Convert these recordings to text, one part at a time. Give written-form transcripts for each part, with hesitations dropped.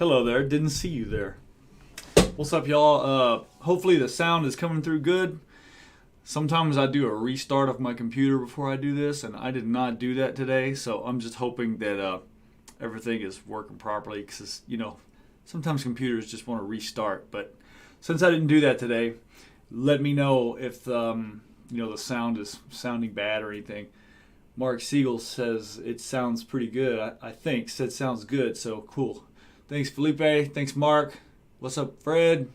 Hello there, didn't see you there. What's up, y'all? Hopefully the sound is coming through good. Sometimes I do a restart of my computer before I do this, and I did not do that today, so I'm just hoping that everything is working properly, because, you know, sometimes computers just want to restart. But since I didn't do that today, let me know if you know, the sound is sounding bad or anything. Mark Siegel says it sounds pretty good. I think said sounds good, so cool. Thanks, Felipe. Thanks, Mark. What's up, Fred?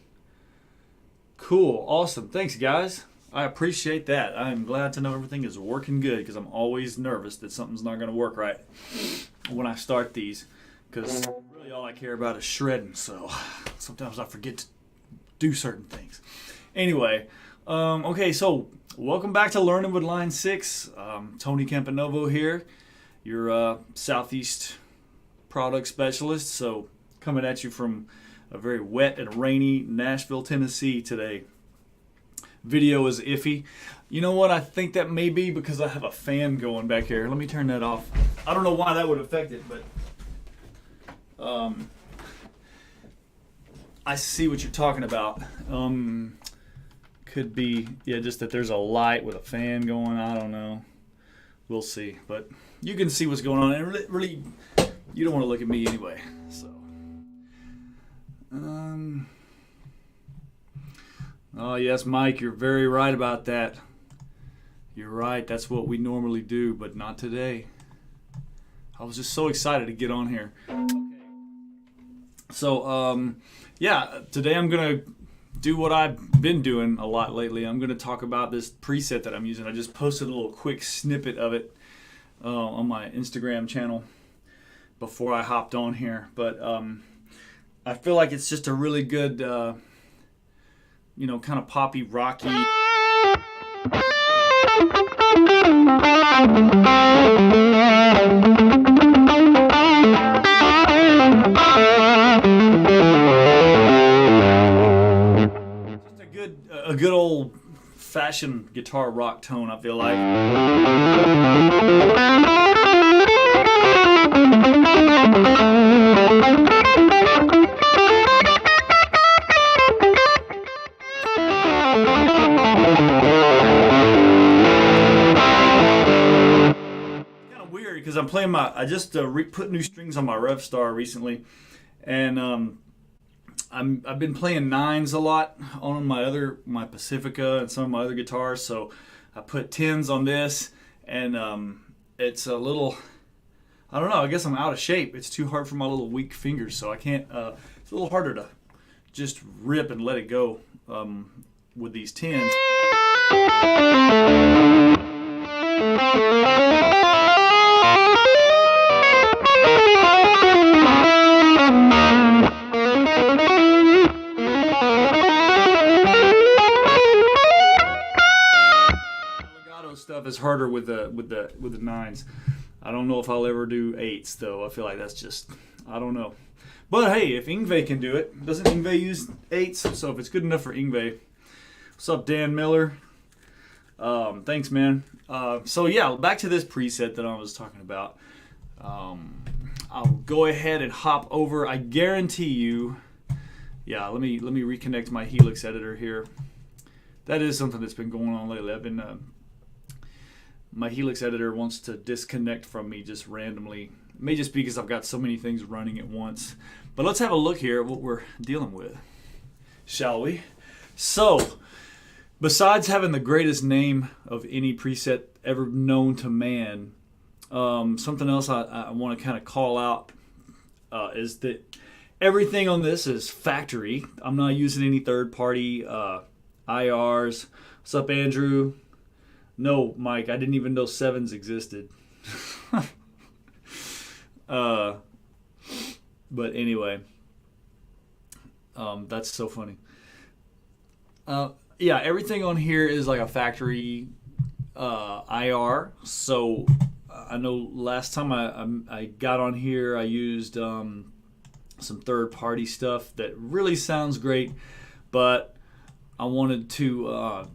Cool, awesome. Thanks, guys. I appreciate that. I'm glad to know everything is working good, because I'm always nervous that something's not going to work right when I start these, because really all I care about is shredding, so sometimes I forget to do certain things. Anyway, okay, so welcome back to Learning with Line 6. Tony Camponovo here, your Southeast product specialist. So coming at you from a very wet and rainy Nashville, Tennessee today. Video is iffy. You know what? I think that may be because I have a fan going back here. Let me turn that off. I don't know why that would affect it, but I see what you're talking about. Could be, yeah, just that there's a light with a fan going. I don't know. We'll see. But you can see what's going on. And really, you don't want to look at me anyway. So, oh yes, Mike, you're very right about that. You're right. That's what we normally do, but not today. I was just so excited to get on here. Okay. So, yeah, today I'm gonna do what I've been doing a lot lately. I'm going to talk about this preset that I'm using. I just posted a little quick snippet of it on my Instagram channel before I hopped on here. But I feel like it's just a really good, you know, kind of poppy, rocky. A good old-fashioned guitar rock tone, I feel like. Kind of weird because I'm playing I just put new strings on my Rev Star recently, and I've been playing nines a lot on my Pacifica and some of my other guitars, so I put tens on this, and it's a little, I don't know, I guess I'm out of shape. It's too hard for my little weak fingers, so I can't, it's a little harder to just rip and let it go with these tens. Stuff is harder with the nines. I don't know if I'll ever do eights though. I feel like that's just, I don't know. But hey, if Yngwie can do it, doesn't Yngwie use eights? So if it's good enough for Yngwie. What's up, Dan Miller? Thanks, man. So yeah, back to this preset that I was talking about. I'll go ahead and hop over. I guarantee you. Yeah, let me reconnect my Helix editor here. That is something that's been going on lately. I've been my Helix editor wants to disconnect from me just randomly. It may just be because I've got so many things running at once. But let's have a look here at what we're dealing with, shall we? So, besides having the greatest name of any preset ever known to man, something else I want to kind of call out is that everything on this is factory. I'm not using any third-party IRs. What's up, Andrew? No, Mike, I didn't even know sevens existed. But anyway, that's so funny. Yeah, everything on here is like a factory IR. So I know last time I got on here, I used some third-party stuff that really sounds great, but I wanted to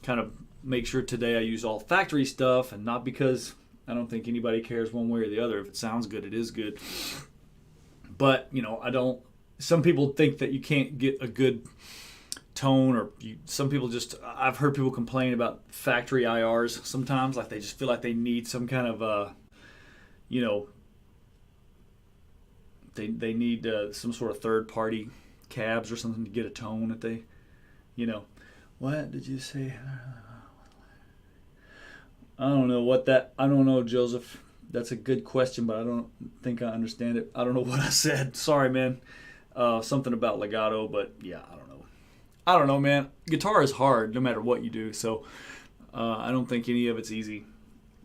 kind of make sure today I use all factory stuff, and not because I don't think anybody cares one way or the other. If it sounds good, it is good. But, you know, some people think that you can't get a good tone, or some people just, I've heard people complain about factory IRs sometimes, like they just feel like they need some kind of, you know, they need some sort of third-party cabs or something to get a tone that they, you know. What did you say? I don't know, Joseph. That's a good question, but I don't think I understand it. I don't know what I said. Sorry, man. Something about legato, but yeah, I don't know, man. Guitar is hard no matter what you do, so I don't think any of it's easy.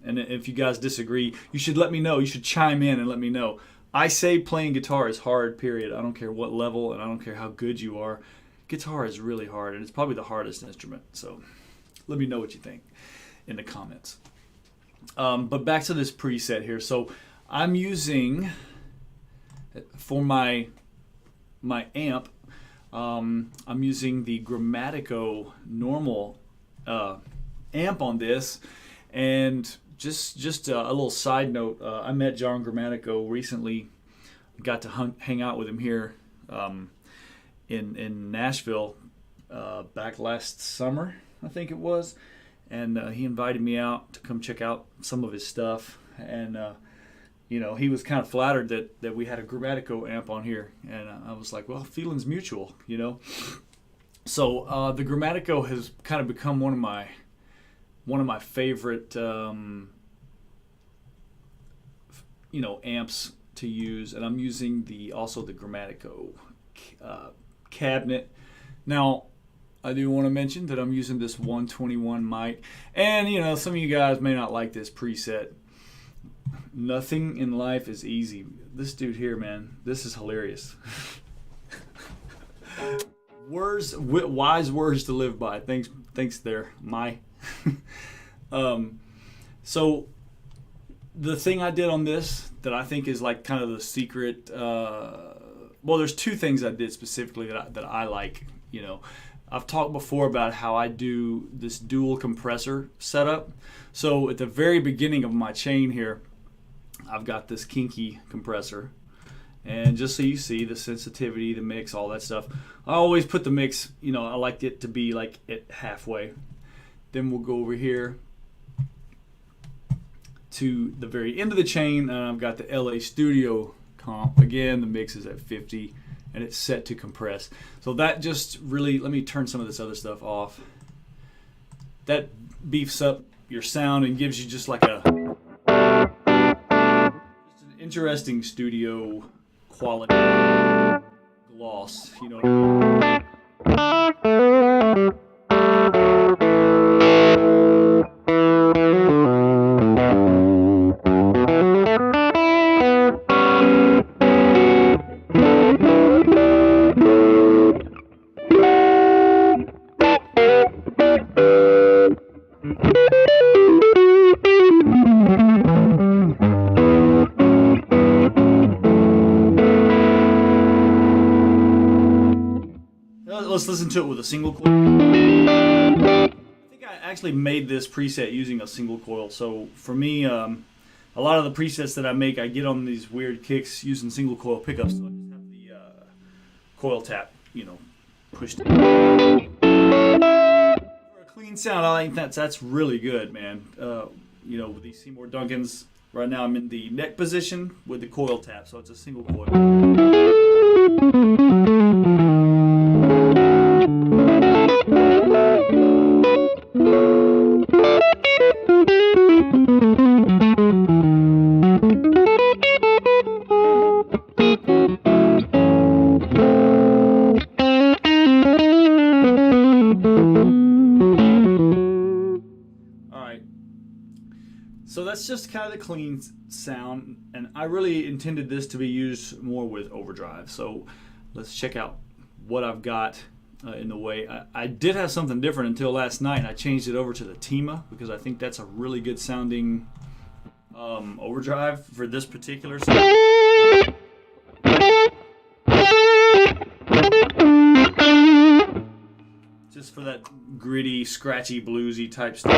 And if you guys disagree, you should let me know. You should chime in and let me know. I say playing guitar is hard, period. I don't care what level, and I don't care how good you are. Guitar is really hard, and it's probably the hardest instrument. So let me know what you think in the comments. But back to this preset here. So I'm using, for my amp, I'm using the Grammatico normal amp on this. And just a little side note, I met John Grammatico recently. Got to hang out with him here in Nashville back last summer, I think it was. And he invited me out to come check out some of his stuff. And, you know, he was kind of flattered that we had a Grammatico amp on here. And I was like, well, feeling's mutual, you know. So the Grammatico has kind of become one of my favorite, you know, amps to use. And I'm using also the Grammatico cabinet. Now, I do want to mention that I'm using this 121 mic. And, you know, some of you guys may not like this preset. Nothing in life is easy. This dude here, man, this is hilarious. Wise words to live by. Thanks there, my. So the thing I did on this that I think is like kind of the secret, well, there's two things I did specifically that I like, you know. I've talked before about how I do this dual compressor setup. So at the very beginning of my chain here, I've got this Kinky compressor. And just so you see the sensitivity, the mix, all that stuff, I always put the mix, you know, I like it to be like at halfway. Then we'll go over here to the very end of the chain, and I've got the LA Studio comp. Again, the mix is at 50. And it's set to compress. So that just really, let me turn some of this other stuff off. That beefs up your sound and gives you just like just an interesting studio quality gloss, you know what I mean? Let's listen to it with a single coil. I think I actually made this preset using a single coil. So for me, a lot of the presets that I make, I get on these weird kicks using single coil pickups. So I just have the coil tap, you know, pushed in. For a clean sound, I think that's really good, man. You know, with these Seymour Duncans, right now I'm in the neck position with the coil tap, so it's a single coil. So that's just kind of the clean sound, and I really intended this to be used more with Overdrive. So let's check out what I've got in the way. I did have something different until last night. I changed it over to the Tima because I think that's a really good sounding Overdrive for this particular sound. Just for that gritty, scratchy, bluesy type stuff.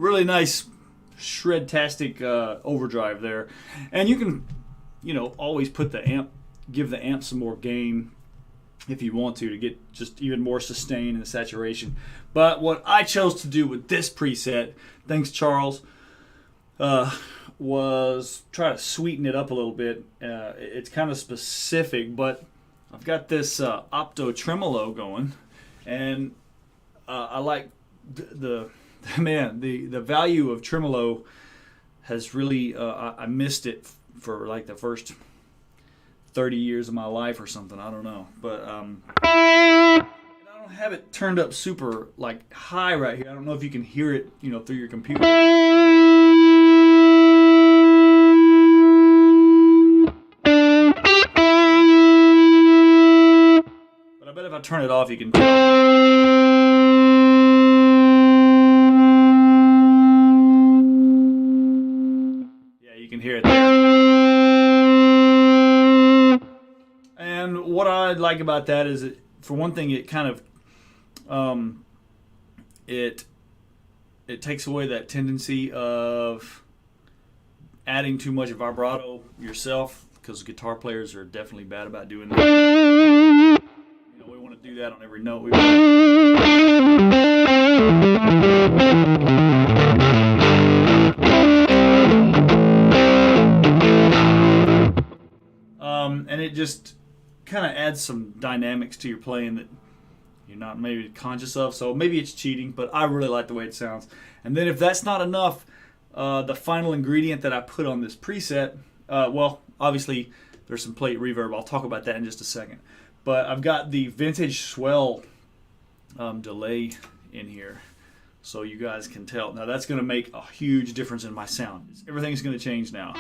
really nice shred-tastic overdrive there. And you can, you know, always put the amp, give the amp some more gain if you want to get just even more sustain and saturation. But what I chose to do with this preset, thanks Charles, was try to sweeten it up a little bit. It's kind of specific, but I've got this Opto Tremolo going, and I like the value of tremolo has really I missed it for like the first 30 years of my life or something. I don't know, but I don't have it turned up super like high right here. I don't know if you can hear it, you know, through your computer. But I bet if I turn it off, you can tell. Hear it there. And what I like about that is, for one thing, it kind of it takes away that tendency of adding too much vibrato yourself, because guitar players are definitely bad about doing that. You know, we want to do that on every note. And it just kind of adds some dynamics to your playing that you're not maybe conscious of. So maybe it's cheating, but I really like the way it sounds. And then if that's not enough, the final ingredient that I put on this preset, well, obviously there's some plate reverb. I'll talk about that in just a second. But I've got the vintage swell delay in here, so you guys can tell. Now that's going to make a huge difference in my sound. Everything's going to change now.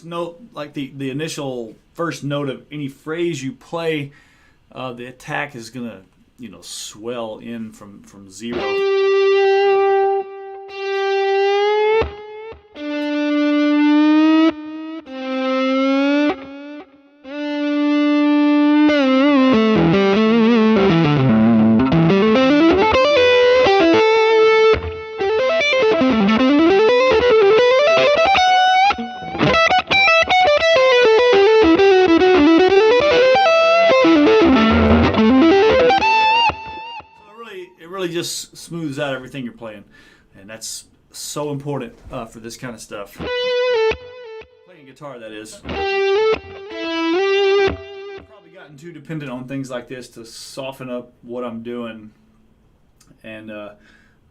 Note, like the initial first note of any phrase you play, the attack is gonna, you know, swell in from zero. Just smooths out everything you're playing, and that's so important for this kind of stuff. Playing guitar, that is. I've probably gotten too dependent on things like this to soften up what I'm doing, and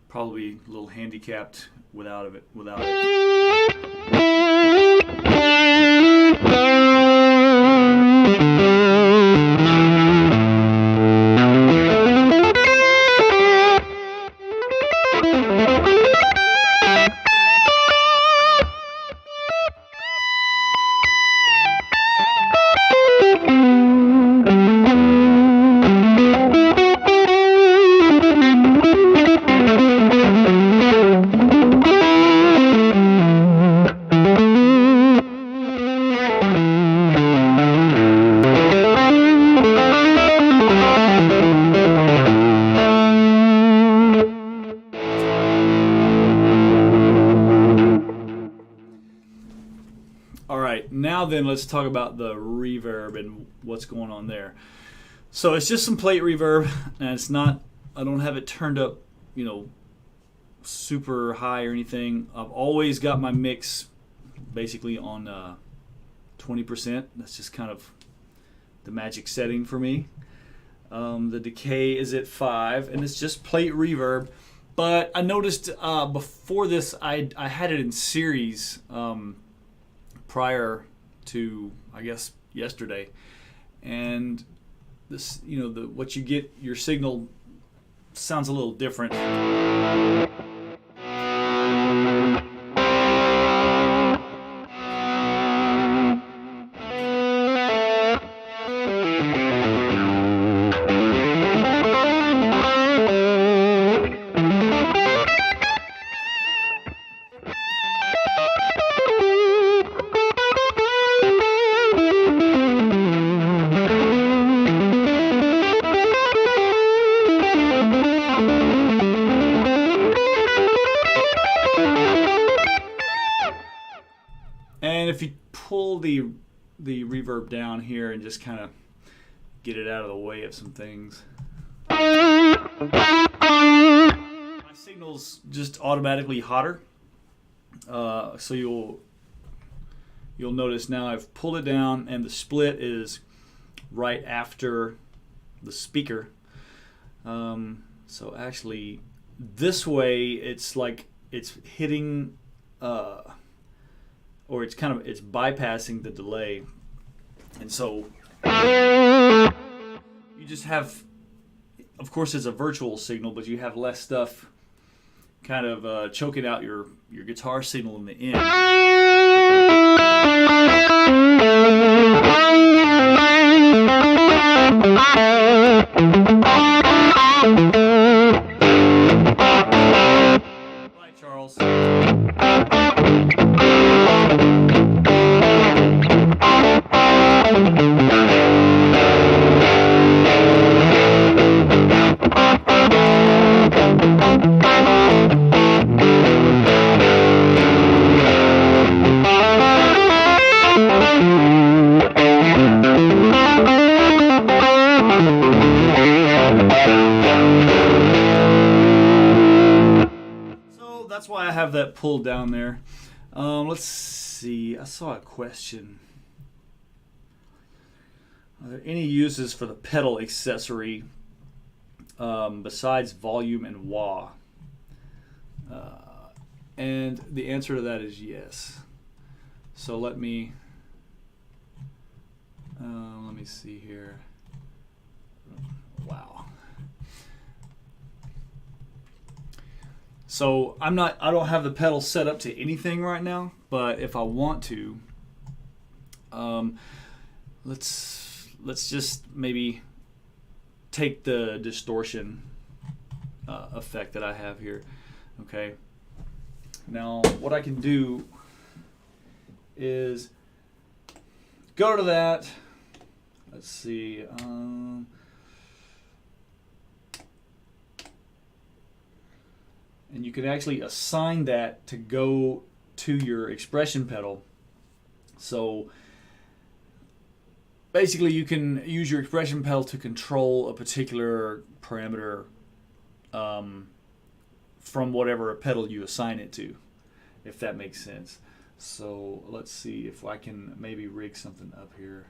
probably a little handicapped without it. Now then, let's talk about the reverb and what's going on there. So it's just some plate reverb, and it's not, I don't have it turned up, you know, super high or anything. I've always got my mix basically on 20%. That's just kind of the magic setting for me. The decay is at 5, and it's just plate reverb. But I noticed before this, I had it in series prior to, I guess, yesterday, and this, you know, what you get, your signal sounds a little different. And if you pull the reverb down here and just kind of get it out of the way of some things. My signal's just automatically hotter. So you'll notice now I've pulled it down and the split is right after the speaker. So actually this way it's like it's hitting or it's bypassing the delay, and so you just have, of course it's a virtual signal, but you have less stuff kind of choking out your guitar signal in the end. Right, Charles. That's why I have that pulled down there. Let's see. I saw a question. Are there any uses for the pedal accessory besides volume and wah? And the answer to that is yes. So let me see here. Wow. So I don't have the pedal set up to anything right now, but if I want to, let's just maybe take the distortion effect that I have here. Okay. Now what I can do is go to that. Let's see. And you can actually assign that to go to your expression pedal. So basically you can use your expression pedal to control a particular parameter from whatever pedal you assign it to, if that makes sense. So let's see if I can maybe rig something up here.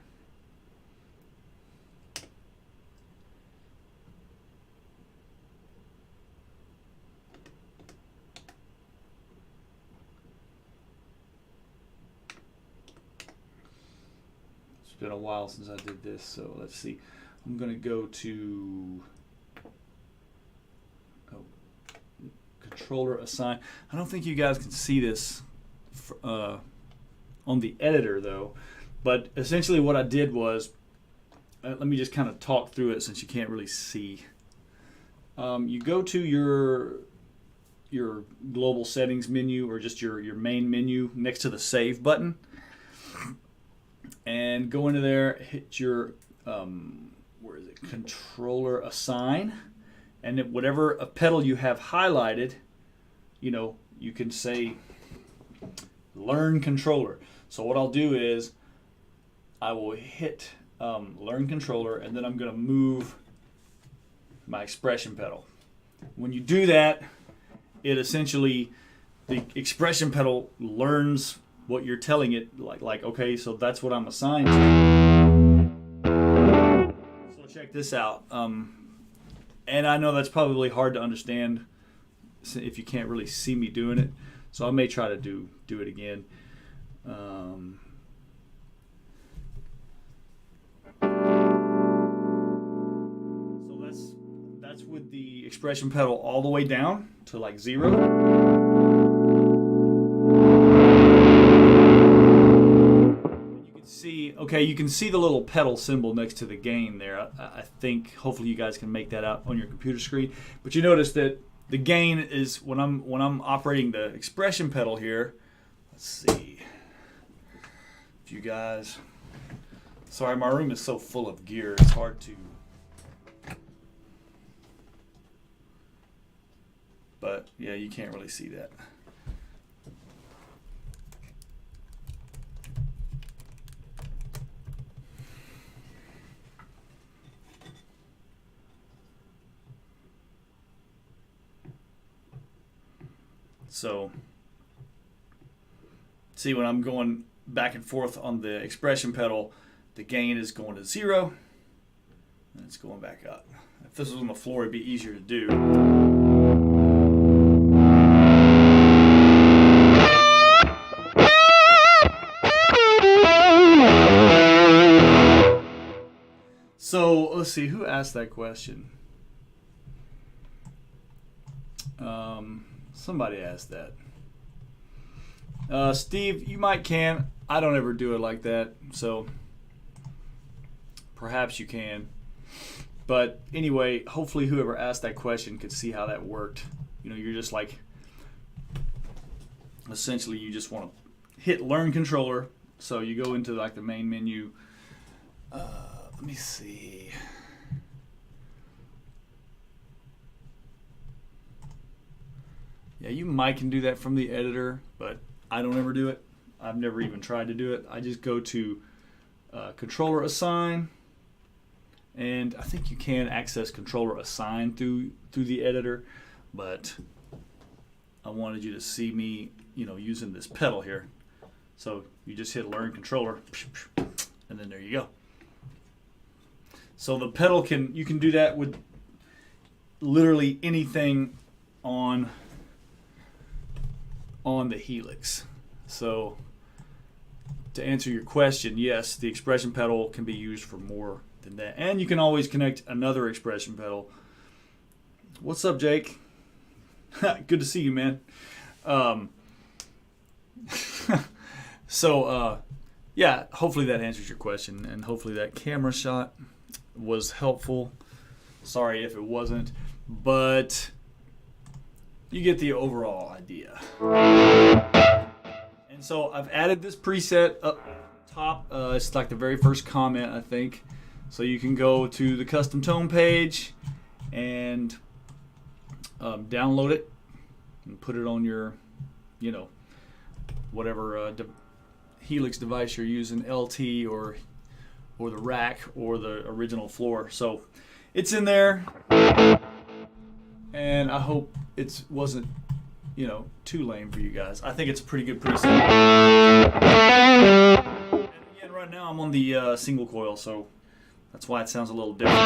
It's been a while since I did this, so let's see. I'm going to go to controller assign. I don't think you guys can see this on the editor though, but essentially what I did was, let me just kind of talk through it since you can't really see. You go to your global settings menu, or just your main menu next to the save button, and go into there, hit your where is it, controller assign, and whatever a pedal you have highlighted, you can say learn controller. So what I'll do is I will hit learn controller, and then I'm going to move my expression pedal. When you do that, it essentially, the expression pedal learns what you're telling it, like okay, so that's what I'm assigned to. So check this out. And I know that's probably hard to understand if you can't really see me doing it, so I may try to do it again. So that's with the expression pedal all the way down to like 0. Okay, you can see the little pedal symbol next to the gain there. I think hopefully you guys can make that out on your computer screen. But you notice that the gain is when I'm operating the expression pedal here. Let's see if you guys. Sorry, my room is so full of gear. It's hard to. But yeah, you can't really see that. So see, when I'm going back and forth on the expression pedal, the gain is going to 0 and it's going back up. If this was on the floor, it'd be easier to do. So let's see, who asked that question? Somebody asked that. Steve, you might can. I don't ever do it like that, so perhaps you can. But anyway, hopefully whoever asked that question could see how that worked. You know, you're just like, essentially you just want to hit learn controller. So you go into like the main menu. Let me see. Yeah, you might can do that from the editor, but I don't ever do it. I've never even tried to do it. I just go to controller assign, and I think you can access controller assign through the editor, but I wanted you to see me, you know, using this pedal here. So you just hit learn controller, and then there you go. So the pedal you can do that with literally anything on the Helix. So to answer your question, yes, the expression pedal can be used for more than that. And you can always connect another expression pedal. What's up, Jake? Good to see you, man. Yeah, hopefully that answers your question, and hopefully that camera shot was helpful. Sorry if it wasn't, but you get the overall idea. And so I've added this preset up top. It's like the very first comment, I think. So you can go to the custom tone page and download it and put it on your, you know, whatever Helix device you're using, LT or the rack or the original floor. So it's in there, and I hope it wasn't, you know, too lame for you guys. I think it's a pretty good preset. And again, right now I'm on the single coil, so that's why it sounds a little different.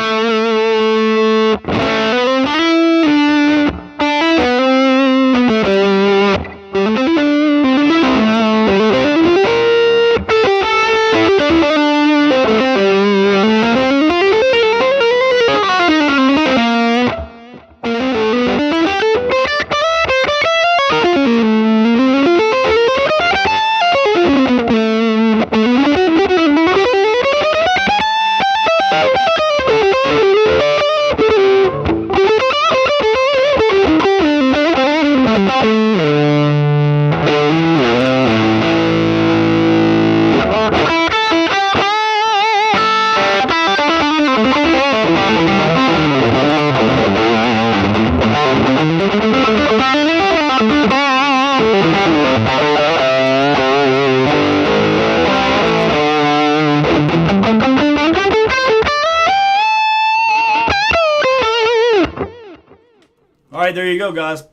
Alright, there you go, guys.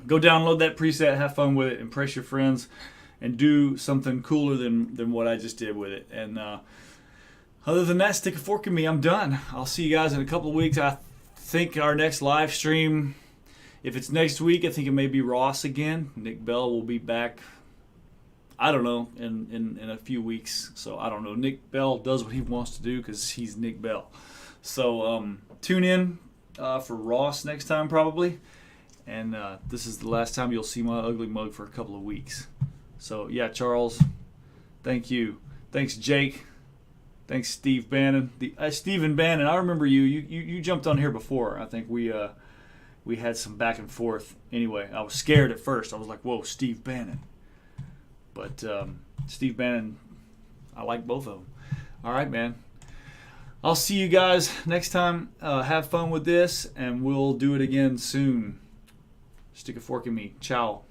Go download that preset, have fun with it, impress your friends, and do something cooler than what I just did with it. And other than that, stick a fork in me. I'm done. I'll see you guys in a couple of weeks. I think our next live stream, if it's next week, I think it may be Ross again. Nick Bell will be back, I don't know, in a few weeks. So I don't know. Nick Bell does what he wants to do because he's Nick Bell. So tune in for Ross next time probably. And this is the last time you'll see my ugly mug for a couple of weeks. So yeah, Charles, thank you. Thanks, Jake. Thanks, Steve Bannon. Steven Bannon, I remember you. You jumped on here before. I think we had some back and forth. Anyway, I was scared at first. I was like, whoa, Steve Bannon. But Steve Bannon, I like both of them. All right, man. I'll see you guys next time. Have fun with this, and we'll do it again soon. Stick a fork in me. Ciao.